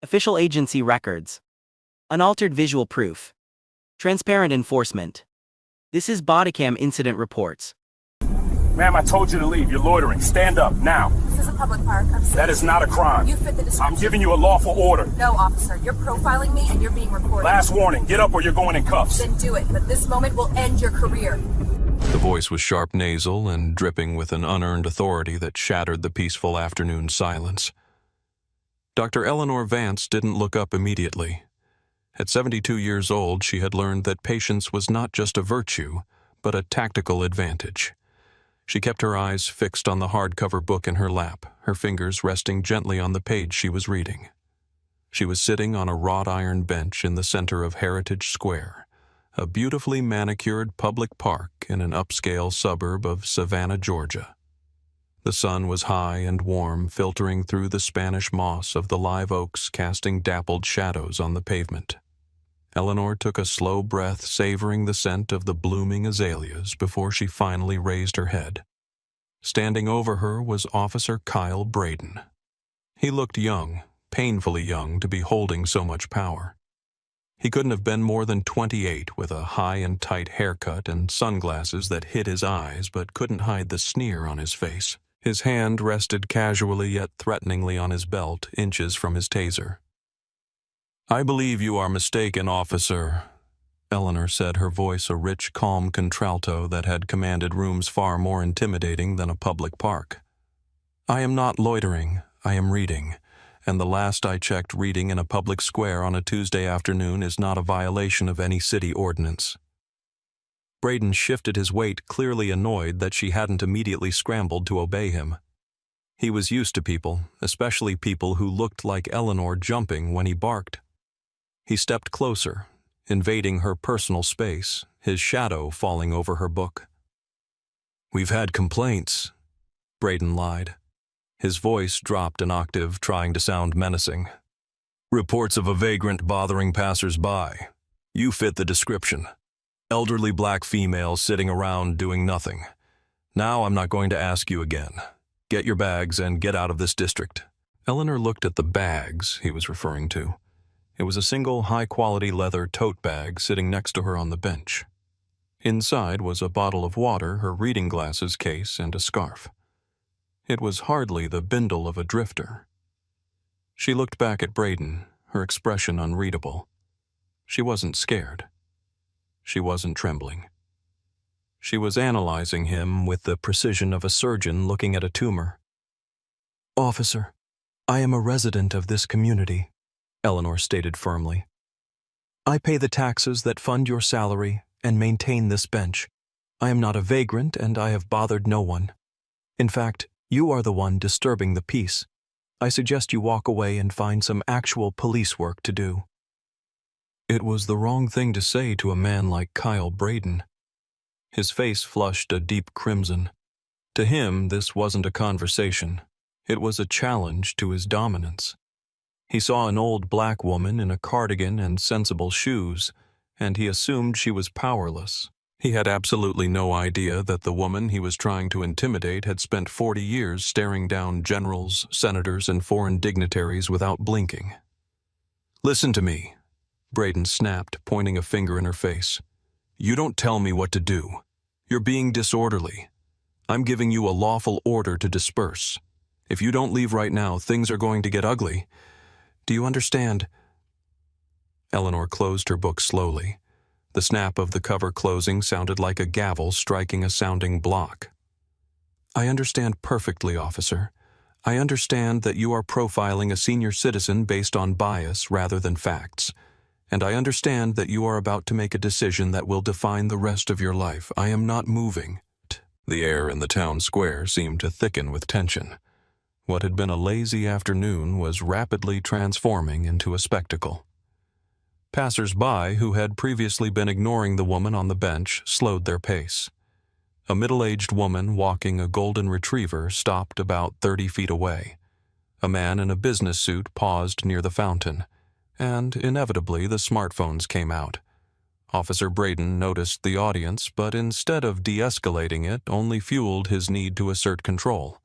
Official agency records. Unaltered visual proof. Transparent enforcement. This is Bodycam incident reports. Ma'am, I told you to leave. You're loitering. Stand up, now. This is a public park. I'm safe. That is not a crime. You fit the description. I'm giving you a lawful order. No, officer. You're profiling me and you're being recorded. Last warning. Get up or you're going in cuffs. Then do it, but this moment will end your career. The voice was sharp nasal and dripping with an unearned authority that shattered the peaceful afternoon silence. Dr. Eleanor Vance didn't look up immediately. At 72 years old, she had learned that patience was not just a virtue, but a tactical advantage. She kept her eyes fixed on the hardcover book in her lap, her fingers resting gently on the page she was reading. She was sitting on a wrought iron bench in the center of Heritage Square, a beautifully manicured public park in an upscale suburb of Savannah, Georgia. The sun was high and warm, filtering through the Spanish moss of the live oaks, casting dappled shadows on the pavement. Eleanor took a slow breath, savoring the scent of the blooming azaleas before she finally raised her head. Standing over her was Officer Kyle Braden. He looked young, painfully young to be holding so much power. He couldn't have been more than 28, with a high and tight haircut and sunglasses that hid his eyes but couldn't hide the sneer on his face. His hand rested casually yet threateningly on his belt, inches from his taser. "I believe you are mistaken, officer," Eleanor said, her voice a rich, calm contralto that had commanded rooms far more intimidating than a public park. "I am not loitering, I am reading, and the last I checked, reading in a public square on a Tuesday afternoon is not a violation of any city ordinance." Braden shifted his weight, clearly annoyed that she hadn't immediately scrambled to obey him. He was used to people, especially people who looked like Eleanor, jumping when he barked. He stepped closer, invading her personal space, his shadow falling over her book. "We've had complaints," Braden lied. His voice dropped an octave, trying to sound menacing. "Reports of a vagrant bothering passers-by. You fit the description. Elderly black female sitting around doing nothing. Now I'm not going to ask you again. Get your bags and get out of this district." Eleanor looked at the bags he was referring to. It was a single high-quality leather tote bag sitting next to her on the bench. Inside was a bottle of water, her reading glasses case, and a scarf. It was hardly the bindle of a drifter. She looked back at Braden, her expression unreadable. She wasn't scared. She wasn't trembling. She was analyzing him with the precision of a surgeon looking at a tumor. "Officer, I am a resident of this community," Eleanor stated firmly. "I pay the taxes that fund your salary and maintain this bench. I am not a vagrant and I have bothered no one. In fact, you are the one disturbing the peace. I suggest you walk away and find some actual police work to do." It was the wrong thing to say to a man like Kyle Braden. His face flushed a deep crimson. To him, this wasn't a conversation. It was a challenge to his dominance. He saw an old black woman in a cardigan and sensible shoes, and he assumed she was powerless. He had absolutely no idea that the woman he was trying to intimidate had spent 40 years staring down generals, senators, and foreign dignitaries without blinking. "Listen to me," Braden snapped, pointing a finger in her face. "You don't tell me what to do. You're being disorderly. I'm giving you a lawful order to disperse. If you don't leave right now, things are going to get ugly. Do you understand?" Eleanor closed her book slowly. The snap of the cover closing sounded like a gavel striking a sounding block. "I understand perfectly, officer. I understand that you are profiling a senior citizen based on bias rather than facts. And I understand that you are about to make a decision that will define the rest of your life. I am not moving." The air in the town square seemed to thicken with tension. What had been a lazy afternoon was rapidly transforming into a spectacle. Passers-by, who had previously been ignoring the woman on the bench, slowed their pace. A middle-aged woman walking a golden retriever stopped about 30 feet away. A man in a business suit paused near the fountain, and inevitably the smartphones came out. Officer Braden noticed the audience, but instead of de-escalating it, only fueled his need to assert control.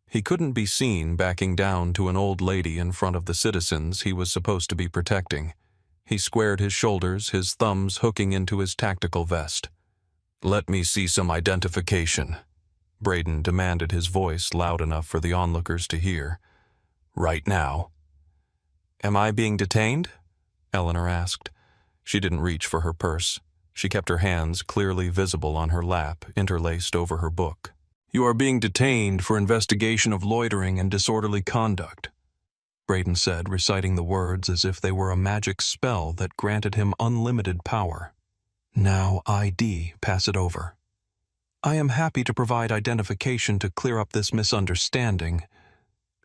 He couldn't be seen backing down to an old lady in front of the citizens he was supposed to be protecting. He squared his shoulders, his thumbs hooking into his tactical vest. "Let me see some identification," Braden demanded, his voice loud enough for the onlookers to hear. "Right now." "Am I being detained?" Eleanor asked. She didn't reach for her purse. She kept her hands clearly visible on her lap, interlaced over her book. "You are being detained for investigation of loitering and disorderly conduct," Braden said, reciting the words as if they were a magic spell that granted him unlimited power. "Now, ID, pass it over." "I am happy to provide identification to clear up this misunderstanding,"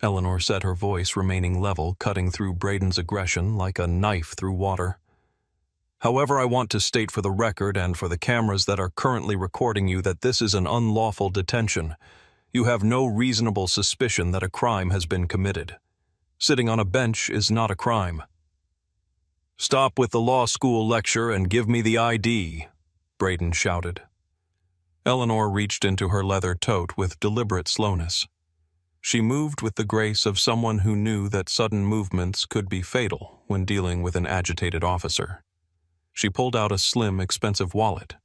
Eleanor said, her voice remaining level, cutting through Braden's aggression like a knife through water. "However, I want to state for the record and for the cameras that are currently recording you that this is an unlawful detention. You have no reasonable suspicion that a crime has been committed. Sitting on a bench is not a crime." "Stop with the law school lecture and give me the ID," Braden shouted. Eleanor reached into her leather tote with deliberate slowness. She moved with the grace of someone who knew that sudden movements could be fatal when dealing with an agitated officer. She pulled out a slim, expensive wallet.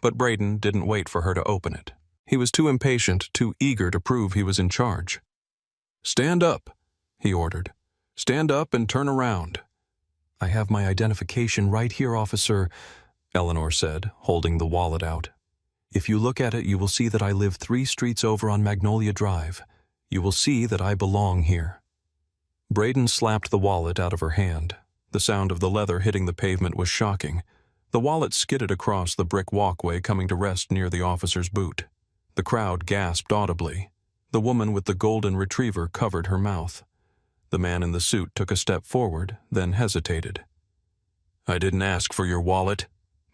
But Braden didn't wait for her to open it. He was too impatient, too eager to prove he was in charge. "Stand up," he ordered. "Stand up and turn around." "I have my identification right here, officer," Eleanor said, holding the wallet out. "If you look at it, you will see that I live 3 streets over on Magnolia Drive. You will see that I belong here." Braden slapped the wallet out of her hand. The sound of the leather hitting the pavement was shocking. The wallet skidded across the brick walkway, coming to rest near the officer's boot. The crowd gasped audibly. The woman with the golden retriever covered her mouth. The man in the suit took a step forward, then hesitated. "I didn't ask for your wallet."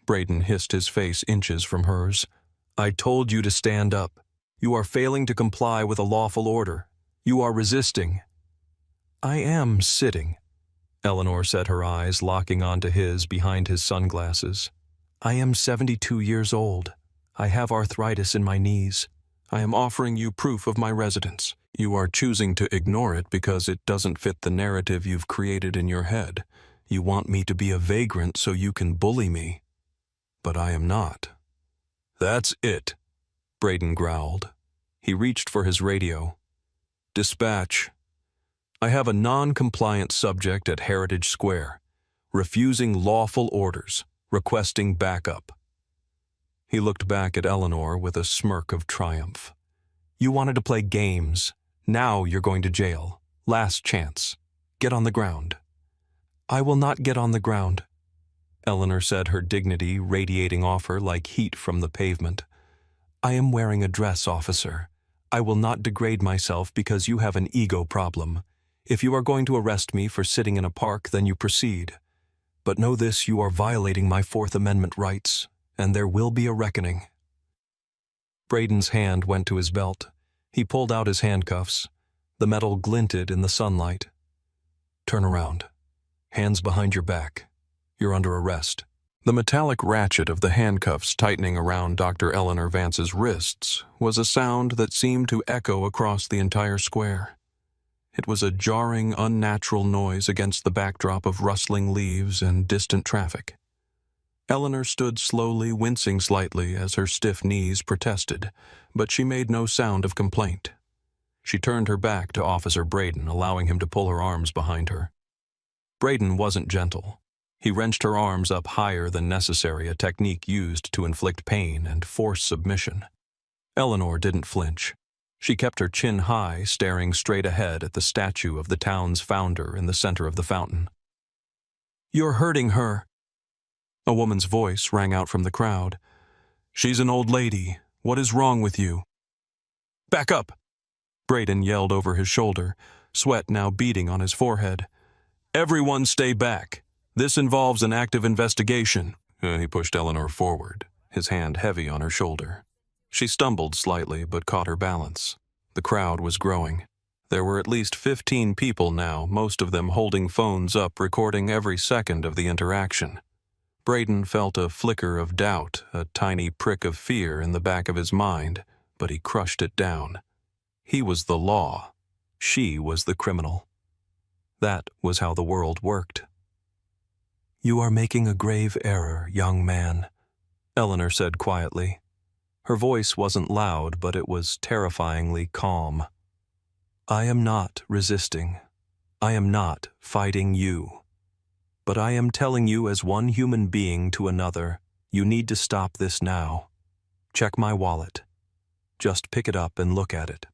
Braden hissed, his face inches from hers. "I told you to stand up. You are failing to comply with a lawful order. You are resisting." "I am sitting," Eleanor said, her eyes locking onto his behind his sunglasses. "I am 72 years old. I have arthritis in my knees. I am offering you proof of my residence. You are choosing to ignore it because it doesn't fit the narrative you've created in your head. You want me to be a vagrant so you can bully me. But I am not." "That's it," Braden growled. He reached for his radio. "Dispatch. I have a non-compliant subject at Heritage Square, refusing lawful orders, requesting backup." He looked back at Eleanor with a smirk of triumph. "You wanted to play games. Now you're going to jail. Last chance. Get on the ground." "I will not get on the ground," Eleanor said, her dignity radiating off her like heat from the pavement. "I am wearing a dress, officer. I will not degrade myself because you have an ego problem. If you are going to arrest me for sitting in a park, then you proceed. But know this, you are violating my Fourth Amendment rights, and there will be a reckoning." Braden's hand went to his belt. He pulled out his handcuffs. The metal glinted in the sunlight. "Turn around. Hands behind your back. You're under arrest." The metallic ratchet of the handcuffs tightening around Dr. Eleanor Vance's wrists was a sound that seemed to echo across the entire square. It was a jarring, unnatural noise against the backdrop of rustling leaves and distant traffic. Eleanor stood slowly, wincing slightly as her stiff knees protested, but she made no sound of complaint. She turned her back to Officer Braden, allowing him to pull her arms behind her. Braden wasn't gentle. He wrenched her arms up higher than necessary, a technique used to inflict pain and force submission. Eleanor didn't flinch. She kept her chin high, staring straight ahead at the statue of the town's founder in the center of the fountain. "You're hurting her." A woman's voice rang out from the crowd. "She's an old lady. What is wrong with you?" "Back up!" Braden yelled over his shoulder, sweat now beading on his forehead. "Everyone stay back. This involves an active investigation." He pushed Eleanor forward, his hand heavy on her shoulder. She stumbled slightly but caught her balance. The crowd was growing. There were at least 15 people now, most of them holding phones up, recording every second of the interaction. Braden felt a flicker of doubt, a tiny prick of fear in the back of his mind, but he crushed it down. He was the law. She was the criminal. That was how the world worked. "You are making a grave error, young man," Eleanor said quietly. Her voice wasn't loud, but it was terrifyingly calm. "I am not resisting. I am not fighting you. But I am telling you as one human being to another, you need to stop this now. Check my wallet. Just pick it up and look at it."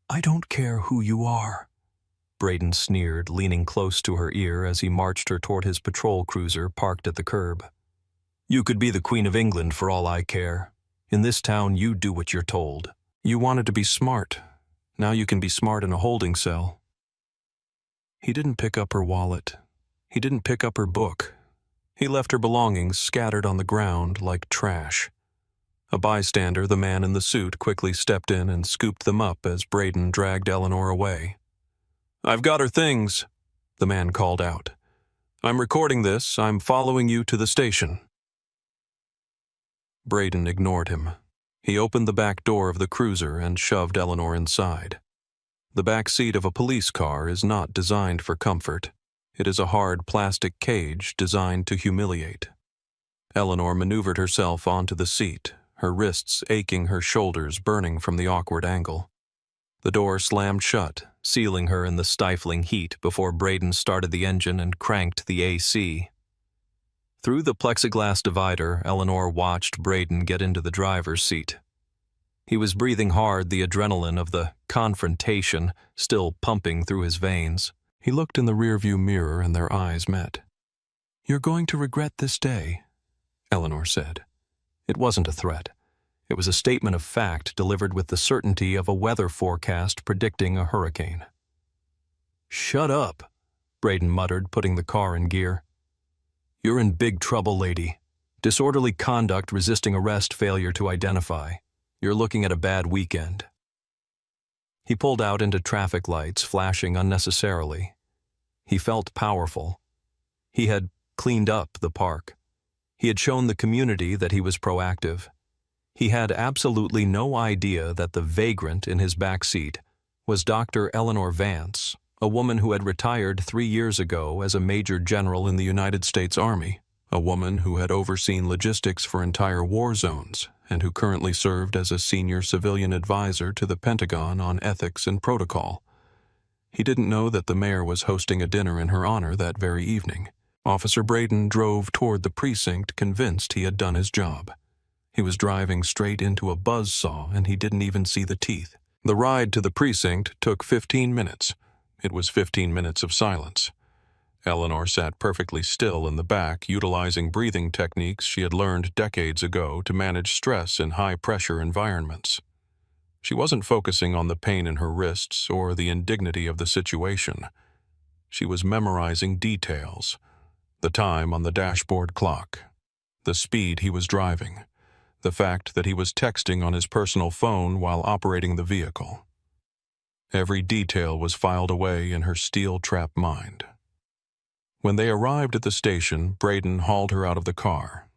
"I don't care who you are," Braden sneered, leaning close to her ear as he marched her toward his patrol cruiser parked at the curb. "You could be the Queen of England for all I care. In this town, you do what you're told. You wanted to be smart. Now you can be smart in a holding cell." He didn't pick up her wallet. He didn't pick up her book. He left her belongings scattered on the ground like trash. A bystander, the man in the suit, quickly stepped in and scooped them up as Braden dragged Eleanor away. "I've got her things," the man called out. "I'm recording this. I'm following you to the station." Braden ignored him. He opened the back door of the cruiser and shoved Eleanor inside. The back seat of a police car is not designed for comfort. It is a hard plastic cage designed to humiliate. Eleanor maneuvered herself onto the seat, her wrists aching, her shoulders burning from the awkward angle. The door slammed shut, sealing her in the stifling heat before Braden started the engine and cranked the AC. Through the plexiglass divider, Eleanor watched Braden get into the driver's seat. He was breathing hard, the adrenaline of the confrontation still pumping through his veins. He looked in the rearview mirror and their eyes met. "You're going to regret this day," Eleanor said. It wasn't a threat. It was a statement of fact delivered with the certainty of a weather forecast predicting a hurricane. "Shut up," Braden muttered, putting the car in gear. "You're in big trouble, lady. Disorderly conduct, resisting arrest, failure to identify. You're looking at a bad weekend." He pulled out into traffic lights, flashing unnecessarily. He felt powerful. He had cleaned up the park. He had shown the community that he was proactive. He had absolutely no idea that the vagrant in his back seat was Dr. Eleanor Vance, a woman who had retired 3 years ago as a major general in the United States Army, a woman who had overseen logistics for entire war zones and who currently served as a senior civilian advisor to the Pentagon on ethics and protocol. He didn't know that the mayor was hosting a dinner in her honor that very evening. Officer Braden drove toward the precinct, convinced he had done his job. He was driving straight into a buzzsaw, and he didn't even see the teeth. The ride to the precinct took 15 minutes. It was 15 minutes of silence. Eleanor sat perfectly still in the back, utilizing breathing techniques she had learned decades ago to manage stress in high-pressure environments. She wasn't focusing on the pain in her wrists or the indignity of the situation. She was memorizing details: the time on the dashboard clock, the speed he was driving, the fact that he was texting on his personal phone while operating the vehicle. Every detail was filed away in her steel-trap mind. When they arrived at the station, Braden hauled her out of the car.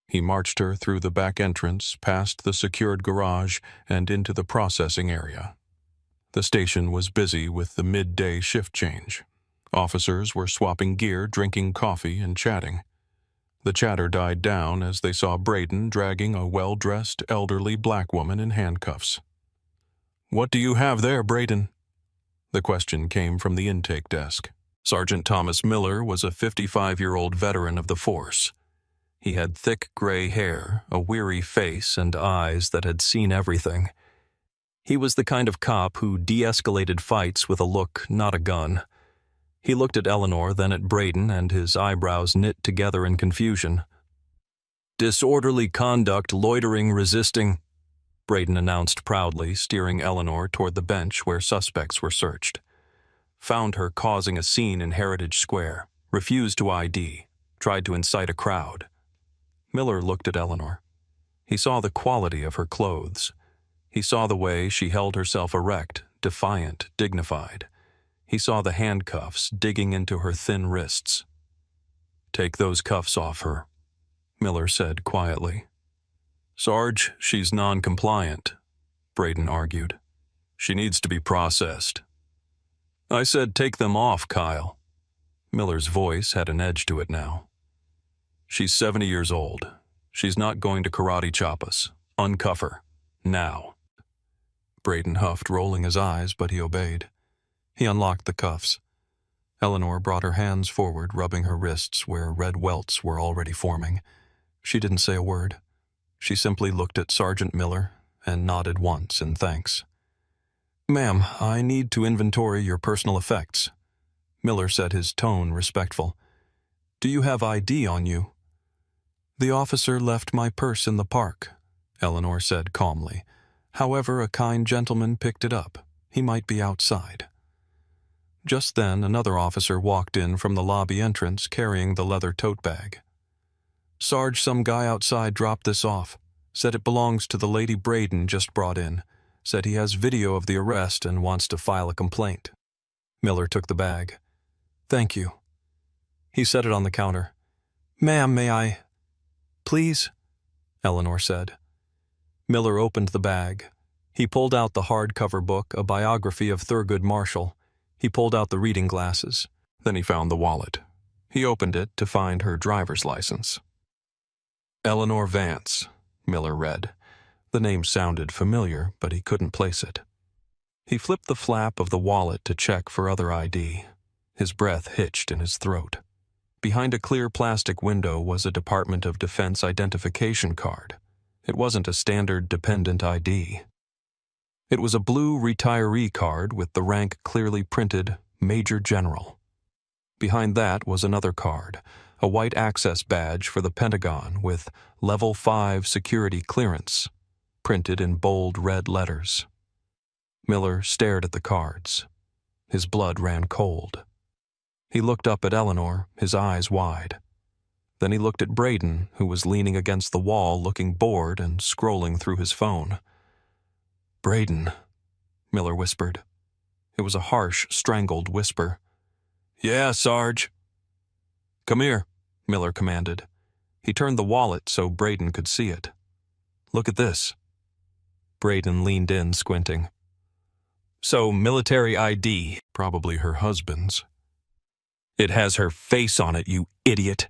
He marched her through the back entrance, past the secured garage, and into the processing area. The station was busy with the midday shift change. Officers were swapping gear, drinking coffee, and chatting. The chatter died down as they saw Braden dragging a well-dressed, elderly black woman in handcuffs. "What do you have there, Braden?" The question came from the intake desk. Sergeant Thomas Miller was a 55-year-old veteran of the force. He had thick gray hair, a weary face, and eyes that had seen everything. He was the kind of cop who de-escalated fights with a look, not a gun. He looked at Eleanor, then at Braden, and his eyebrows knit together in confusion. "Disorderly conduct, loitering, resisting," Braden announced proudly, steering Eleanor toward the bench where suspects were searched. Found her causing a scene in Heritage Square, refused to ID, tried to incite a crowd. Miller looked at Eleanor. He saw the quality of her clothes. He saw the way she held herself erect, defiant, dignified. He saw the handcuffs digging into her thin wrists. "Take those cuffs off her," Miller said quietly. "Sarge, she's non-compliant," Braden argued. She needs to be processed. I said take them off, Kyle. Miller's voice had an edge to it now. She's 70 years old. She's not going to karate chop us. Uncuff her. Now. Braden huffed, rolling his eyes, but he obeyed. He unlocked the cuffs. Eleanor brought her hands forward, rubbing her wrists where red welts were already forming. She didn't say a word. She simply looked at Sergeant Miller and nodded once in thanks. Ma'am, I need to inventory your personal effects. Miller said, his tone respectful. Do you have ID on you? The officer left my purse in the park, Eleanor said calmly. However, a kind gentleman picked it up. He might be outside. Just then, another officer walked in from the lobby entrance carrying the leather tote bag. Sarge, some guy outside dropped this off. Said it belongs to the lady Braden just brought in. Said he has video of the arrest and wants to file a complaint. Miller took the bag. Thank you. He set it on the counter. Ma'am, may I? Please? Eleanor said. Miller opened the bag. He pulled out the hardcover book, a biography of Thurgood Marshall. He pulled out the reading glasses. Then he found the wallet. He opened it to find her driver's license. Eleanor Vance, Miller read. The name sounded familiar, but he couldn't place it. He flipped the flap of the wallet to check for other ID. His breath hitched in his throat. Behind a clear plastic window was a Department of Defense identification card. It wasn't a standard dependent ID. It was a blue retiree card with the rank clearly printed Major General. Behind that was another card, a white access badge for the Pentagon with Level 5 security clearance, printed in bold red letters. Miller stared at the cards. His blood ran cold. He looked up at Eleanor, his eyes wide. Then he looked at Braden, who was leaning against the wall looking bored and scrolling through his phone. Braden, Miller whispered. It was a harsh, strangled whisper. Yeah, Sarge. Come here, Miller commanded. He turned the wallet so Braden could see it. Look at this. Braden leaned in, squinting. So, military ID, probably her husband's. It has her face on it, you idiot,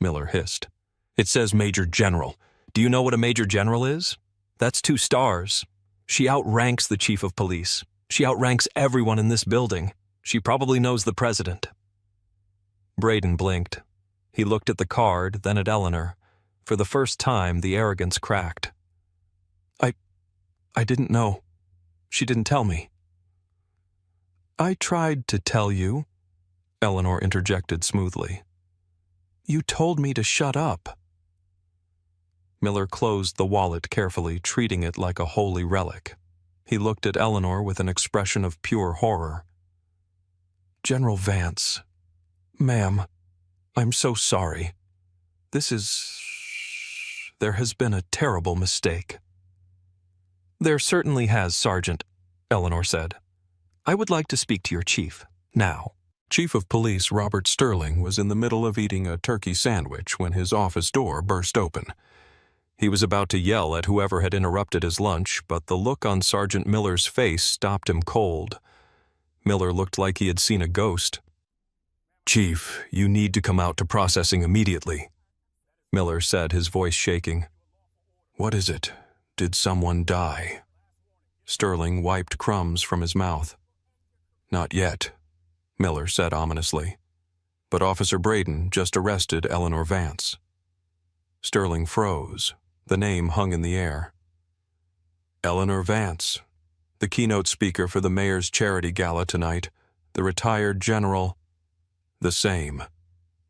Miller hissed. It says Major General. Do you know what a Major General is? That's 2 stars. She outranks the Chief of Police. She outranks everyone in this building. She probably knows the President. Braden blinked. He looked at the card, then at Eleanor. For the first time, the arrogance cracked. I didn't know. She didn't tell me. I tried to tell you, Eleanor interjected smoothly. You told me to shut up. Miller closed the wallet carefully, treating it like a holy relic. He looked at Eleanor with an expression of pure horror. General Vance, ma'am, I'm so sorry. There has been a terrible mistake. There certainly has, Sergeant, Eleanor said. I would like to speak to your chief, now. Chief of Police Robert Sterling was in the middle of eating a turkey sandwich when his office door burst open. He was about to yell at whoever had interrupted his lunch, but the look on Sergeant Miller's face stopped him cold. Miller looked like he had seen a ghost. Chief, you need to come out to processing immediately, Miller said, his voice shaking. What is it? Did someone die? Sterling wiped crumbs from his mouth. Not yet, Miller said ominously. But Officer Braden just arrested Eleanor Vance. Sterling froze. The name hung in the air. Eleanor Vance, the keynote speaker for the mayor's charity gala tonight, the retired general. The same,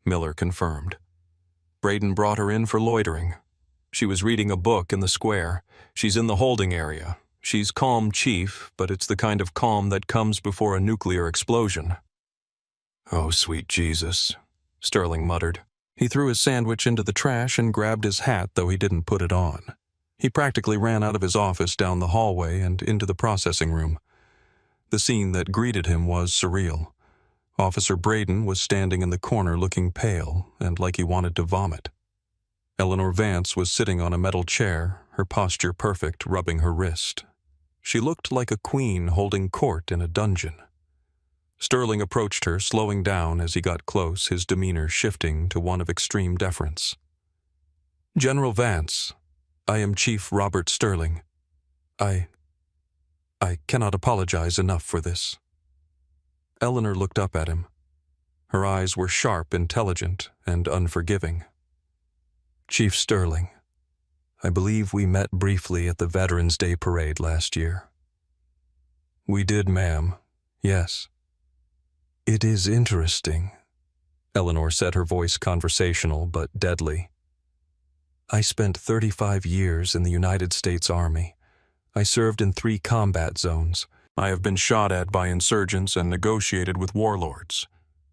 Miller confirmed. Braden brought her in for loitering. She was reading a book in the square. She's in the holding area. She's calm, Chief, but it's the kind of calm that comes before a nuclear explosion. Oh, sweet Jesus, Sterling muttered. He threw his sandwich into the trash and grabbed his hat, though he didn't put it on. He practically ran out of his office down the hallway and into the processing room. The scene that greeted him was surreal. Officer Braden was standing in the corner looking pale and like he wanted to vomit. Eleanor Vance was sitting on a metal chair, her posture perfect, rubbing her wrist. She looked like a queen holding court in a dungeon. Sterling approached her, slowing down as he got close, his demeanor shifting to one of extreme deference. "General Vance, I am Chief Robert Sterling. I cannot apologize enough for this." Eleanor looked up at him. Her eyes were sharp, intelligent, and unforgiving. "Chief Sterling, I believe we met briefly at the Veterans Day Parade last year." "We did, ma'am. Yes." "It is interesting," Eleanor said, her voice conversational but deadly. "I spent 35 years in the United States Army. I served in 3 combat zones. I have been shot at by insurgents and negotiated with warlords.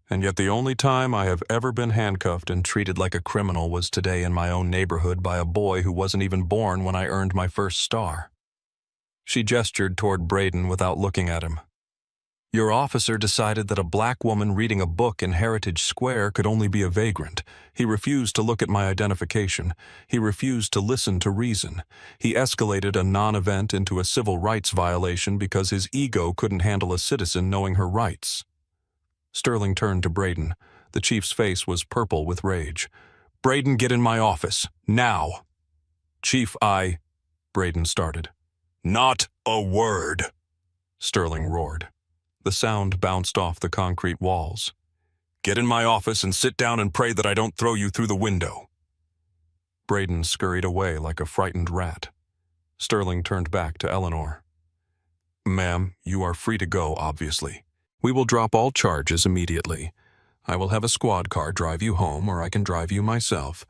And yet the only time I have ever been handcuffed and treated like a criminal was today in my own neighborhood by a boy who wasn't even born when I earned my first star." She gestured toward Braden without looking at him. "Your officer decided that a black woman reading a book in Heritage Square could only be a vagrant. He refused to look at my identification. He refused to listen to reason. He escalated a non-event into a civil rights violation because his ego couldn't handle a citizen knowing her rights." Sterling turned to Braden. The chief's face was purple with rage. "Braden, get in my office. Now." "Chief, Braden started. "Not a word," Sterling roared. The sound bounced off the concrete walls. "Get in my office and sit down and pray that I don't throw you through the window." Braden scurried away like a frightened rat. Sterling turned back to Eleanor. "Ma'am, you are free to go, obviously. We will drop all charges immediately. I will have a squad car drive you home, or I can drive you myself.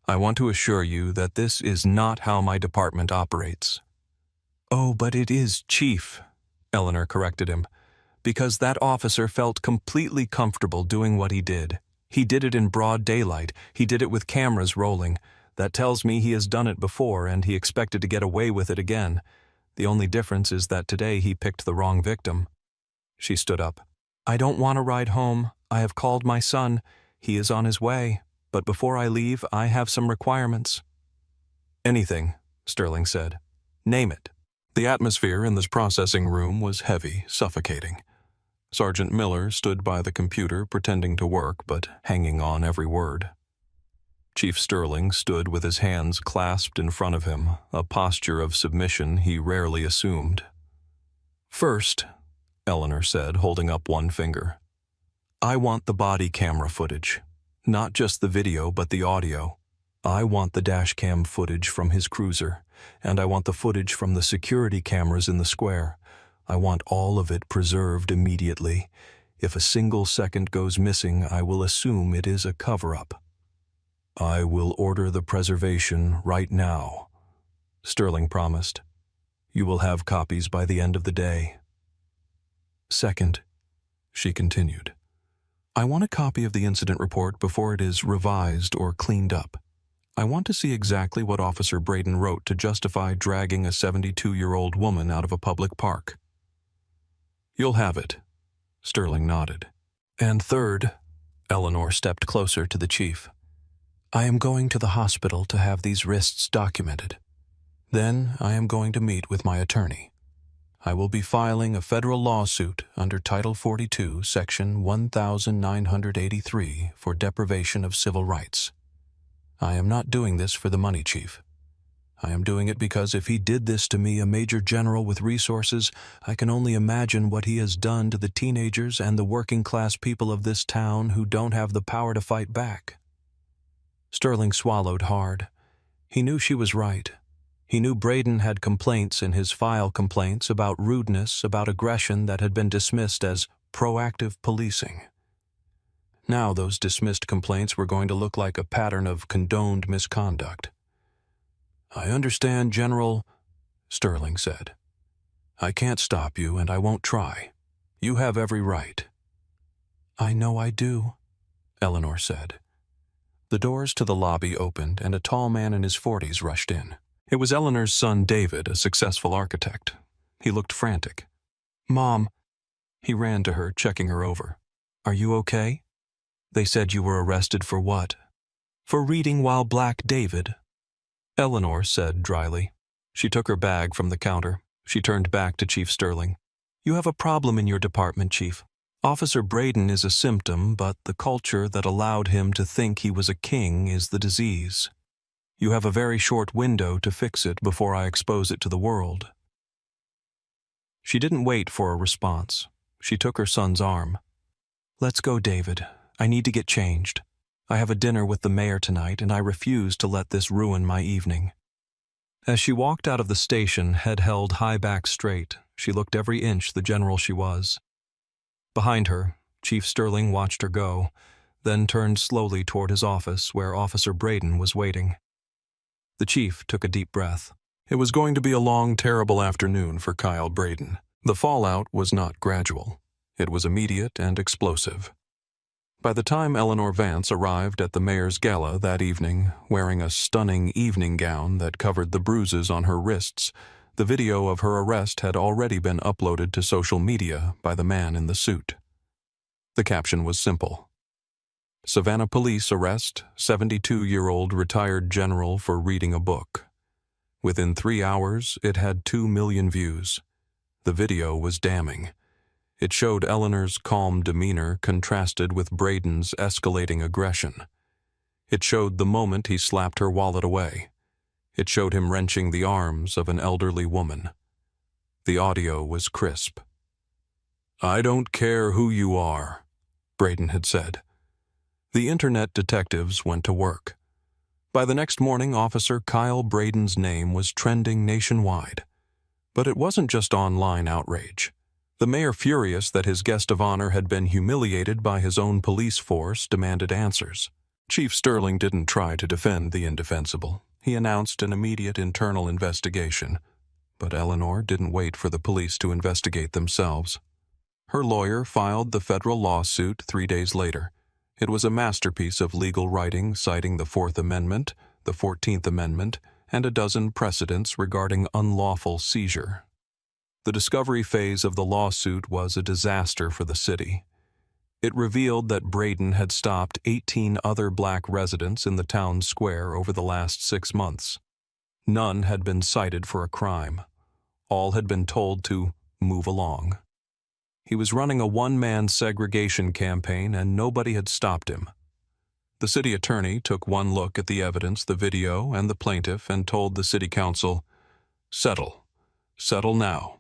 I want to assure you that this is not how my department operates." "Oh, but it is, Chief," Eleanor corrected him, "because that officer felt completely comfortable doing what he did. He did it in broad daylight. He did it with cameras rolling. That tells me he has done it before, and he expected to get away with it again. The only difference is that today he picked the wrong victim." She stood up. "I don't want to ride home. I have called my son. He is on his way. But before I leave, I have some requirements." "Anything," Sterling said. "Name it." The atmosphere in this processing room was heavy, suffocating. Sergeant Miller stood by the computer pretending to work, but hanging on every word. Chief Sterling stood with his hands clasped in front of him, a posture of submission he rarely assumed. "First," Eleanor said, holding up one finger, "I want the body camera footage. Not just the video, but the audio. I want the dash cam footage from his cruiser, and I want the footage from the security cameras in the square. I want all of it preserved immediately. If a single second goes missing, I will assume it is a cover-up." "I will order the preservation right now," Sterling promised. "You will have copies by the end of the day." "Second," she continued, "I want a copy of the incident report before it is revised or cleaned up. I want to see exactly what Officer Braden wrote to justify dragging a 72-year-old woman out of a public park." "You'll have it," Sterling nodded. "And third," Eleanor stepped closer to the chief, "I am going to the hospital to have these wrists documented. Then I am going to meet with my attorney. I will be filing a federal lawsuit under Title 42, Section 1983 for deprivation of civil rights. I am not doing this for the money, Chief. I am doing it because if he did this to me, a major general with resources, I can only imagine what he has done to the teenagers and the working-class people of this town who don't have the power to fight back." Sterling swallowed hard. He knew she was right. He knew Braden had complaints in his file, complaints about rudeness, about aggression that had been dismissed as proactive policing. Now those dismissed complaints were going to look like a pattern of condoned misconduct. "I understand, General," Sterling said. "I can't stop you, and I won't try. You have every right." "I know I do," Eleanor said. The doors to the lobby opened, and a tall man in his 40s rushed in. It was Eleanor's son David, a successful architect. He looked frantic. "Mom," he ran to her, checking her over. "Are you okay? They said you were arrested for what?" "For reading while Black David," Eleanor said dryly. She took her bag from the counter. She turned back to Chief Sterling. "You have a problem in your department, Chief. Officer Braden is a symptom, but the culture that allowed him to think he was a king is the disease. You have a very short window to fix it before I expose it to the world." She didn't wait for a response. She took her son's arm. "Let's go, David. I need to get changed. I have a dinner with the mayor tonight, and I refuse to let this ruin my evening." As she walked out of the station, head held high back straight, she looked every inch the general she was. Behind her, Chief Sterling watched her go, then turned slowly toward his office where Officer Braden was waiting. The chief took a deep breath. It was going to be a long, terrible afternoon for Kyle Braden. The fallout was not gradual. It was immediate and explosive. By the time Eleanor Vance arrived at the mayor's gala that evening, wearing a stunning evening gown that covered the bruises on her wrists, the video of her arrest had already been uploaded to social media by the man in the suit. The caption was simple: "Savannah police arrest 72-year-old retired general for reading a book." Within 3 hours, it had 2 million views. The video was damning. It showed Eleanor's calm demeanor contrasted with Braden's escalating aggression. It showed the moment he slapped her wallet away. It showed him wrenching the arms of an elderly woman. The audio was crisp. "I don't care who you are," Braden had said. The internet detectives went to work. By the next morning, Officer Kyle Braden's name was trending nationwide. But it wasn't just online outrage. The mayor, furious that his guest of honor had been humiliated by his own police force, demanded answers. Chief Sterling didn't try to defend the indefensible. He announced an immediate internal investigation. But Eleanor didn't wait for the police to investigate themselves. Her lawyer filed the federal lawsuit 3 days later. It was a masterpiece of legal writing citing the Fourth Amendment, the 14th Amendment, and a dozen precedents regarding unlawful seizure. The discovery phase of the lawsuit was a disaster for the city. It revealed that Braden had stopped 18 other black residents in the town square over the last 6 months. None had been cited for a crime. All had been told to move along. He was running a one-man segregation campaign and nobody had stopped him. The city attorney took one look at the evidence, the video, and the plaintiff and told the city council, "Settle. Settle now.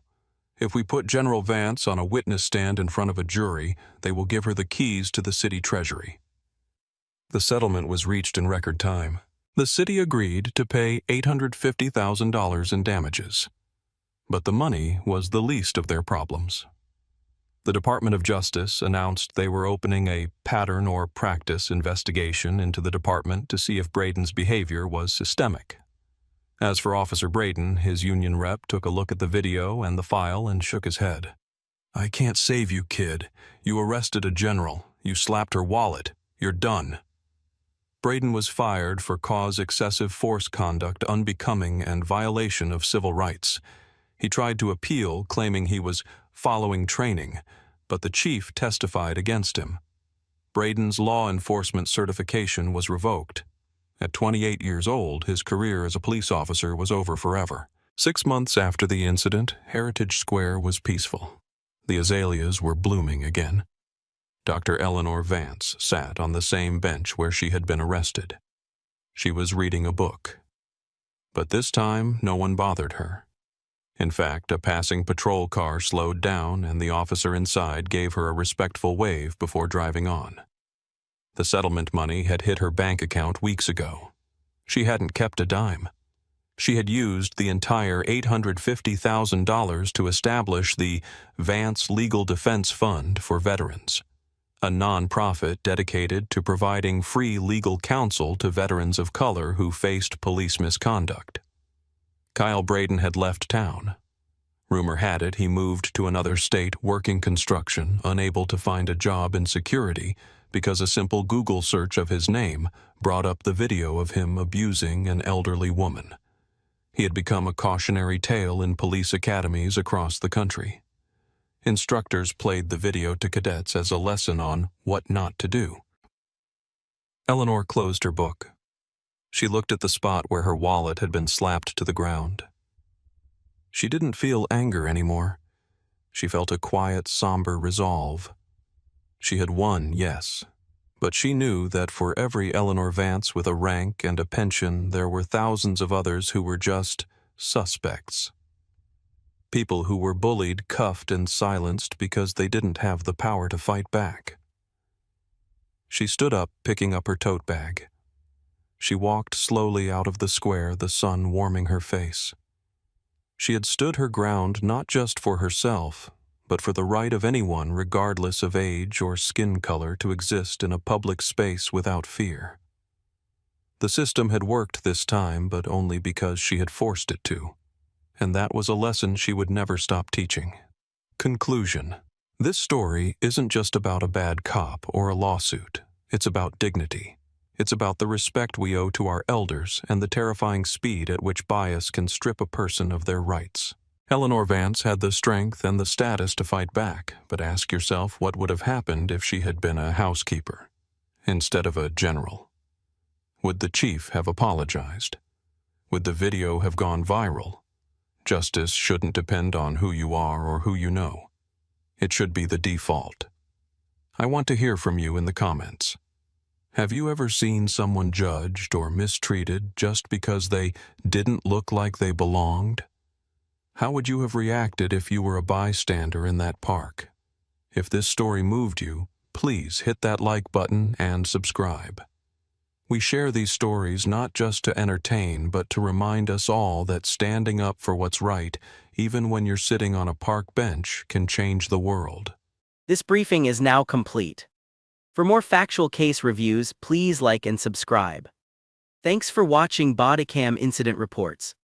If we put General Vance on a witness stand in front of a jury, they will give her the keys to the city treasury." The settlement was reached in record time. The city agreed to pay $850,000 in damages. But the money was the least of their problems. The Department of Justice announced they were opening a pattern or practice investigation into the department to see if Braden's behavior was systemic. As for Officer Braden, his union rep took a look at the video and the file and shook his head. "I can't save you, kid. You arrested a general. You slapped her wallet. You're done." Braden was fired for cause excessive force conduct unbecoming and violation of civil rights. He tried to appeal, claiming he was following training, but the chief testified against him. Braden's law enforcement certification was revoked. At 28 years old, his career as a police officer was over forever. 6 months after the incident, Heritage Square was peaceful. The azaleas were blooming again. Dr. Eleanor Vance sat on the same bench where she had been arrested. She was reading a book. But this time, no one bothered her. In fact, a passing patrol car slowed down and the officer inside gave her a respectful wave before driving on. The settlement money had hit her bank account weeks ago. She hadn't kept a dime. She had used the entire $850,000 to establish the Vance Legal Defense Fund for Veterans, a nonprofit dedicated to providing free legal counsel to veterans of color who faced police misconduct. Kyle Braden had left town. Rumor had it he moved to another state working construction, unable to find a job in security because a simple Google search of his name brought up the video of him abusing an elderly woman. He had become a cautionary tale in police academies across the country. Instructors played the video to cadets as a lesson on what not to do. Eleanor closed her book. She looked at the spot where her wallet had been slapped to the ground. She didn't feel anger anymore. She felt a quiet, somber resolve. She had won, yes, but she knew that for every Eleanor Vance with a rank and a pension, there were thousands of others who were just suspects. People who were bullied, cuffed, and silenced because they didn't have the power to fight back. She stood up, picking up her tote bag. She walked slowly out of the square, the sun warming her face. She had stood her ground not just for herself, but for the right of anyone, regardless of age or skin color, to exist in a public space without fear. The system had worked this time, but only because she had forced it to. And that was a lesson she would never stop teaching. Conclusion. This story isn't just about a bad cop or a lawsuit. It's about dignity. It's about the respect we owe to our elders and the terrifying speed at which bias can strip a person of their rights. Eleanor Vance had the strength and the status to fight back, but ask yourself what would have happened if she had been a housekeeper instead of a general. Would the chief have apologized? Would the video have gone viral? Justice shouldn't depend on who you are or who you know. It should be the default. I want to hear from you in the comments. Have you ever seen someone judged or mistreated just because they didn't look like they belonged? How would you have reacted if you were a bystander in that park? If this story moved you, please hit that like button and subscribe. We share these stories not just to entertain, but to remind us all that standing up for what's right, even when you're sitting on a park bench, can change the world. This briefing is now complete. For more factual case reviews, please like and subscribe. Thanks for watching Bodycam Incident Reports.